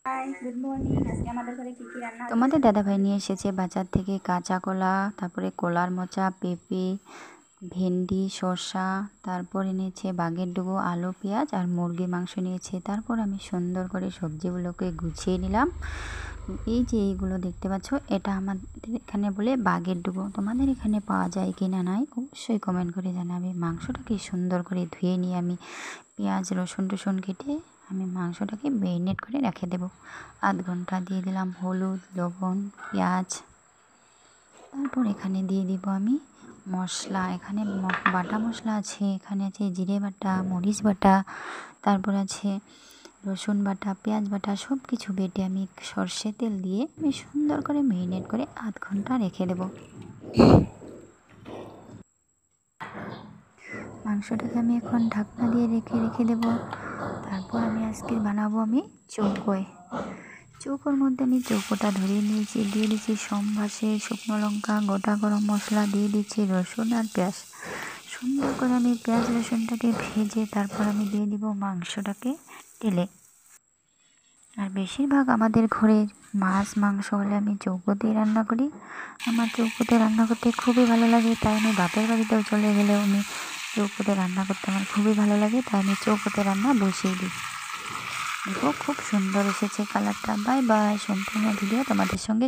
High, good morning. আজকে আমাদের ঘরে কি কি রান্না হচ্ছে? তোমাদের দাদাভাই নিয়ে এসেছে বাজার থেকে কাঁচা কলা, তারপরে কলার মোচা, পেঁপে, ভেন্ডি, শসা, তারপর এনেছে বাগের ডুবো, আলু, পেঁয়াজ আর মুরগির মাংস নিয়েছে। তারপর আমি সুন্দর করে সবজিগুলোকে গুছিয়ে নিলাম। এই যে এইগুলো দেখতে পাচ্ছ, এটা আমাদের এখানে বলে বাগের ডুবো। তোমাদের এখানে পাওয়া যায় কি না নাই অবশ্যই কমেন্ট করে জানাবে। মাংসটাকে সুন্দর করে ধুয়ে নিয়ে আমি পেঁয়াজ রসুন টসুন কেটে আমি মাংসটাকে ম্যারিনেট করে রেখে দেবো। আধ ঘন্টা দিয়ে দিলাম হলুদ, লবণ, পেঁয়াজ। তারপর এখানে দিয়ে দিব আমি মশলা। এখানে বাটা মশলা আছে, এখানে আছে জিরে বাটা, মরিচ বাটা, তারপর আছে রসুন বাটা, পেঁয়াজ বাটা, সব কিছু বেটে আমি সর্ষে তেল দিয়ে আমি সুন্দর করে ম্যারিনেট করে আধ ঘন্টা রেখে দেবো। মাংসটাকে আমি এখন ঢাকনা দিয়ে রেখে দেবো। তারপর আমি আজকে বানাবো আমি চৌকোর মধ্যে আমি চৌকোটা ধরিয়ে নিয়েছি, দিয়ে দিচ্ছি সম্বাসে শুকনো লঙ্কা, গোটা গরম মশলা, দিয়ে দিচ্ছি রসুন আর পেঁয়াজ। সুন্দর করে আমি পেঁয়াজ রসুনটাকে ভেজে তারপর আমি দিয়ে দিব মাংসটাকে তেলে। আর বেশিরভাগ আমাদের ঘরে মাছ মাংস হলে আমি চৌকোতেই রান্না করি। আমার চৌকোতে রান্না করতে খুবই ভালো লাগে, তাই আমি বাপের বাড়িতেও চলে গেলেও আমি চৌকোতে রান্না করতে আমার খুবই ভালো লাগে, তাই আমি চৌকোতে রান্না বসিয়ে দিই। দেখো খুব সুন্দর এসেছে কালারটা। Bye bye. সম্পূর্ণ ভিডিও তোমাদের সঙ্গে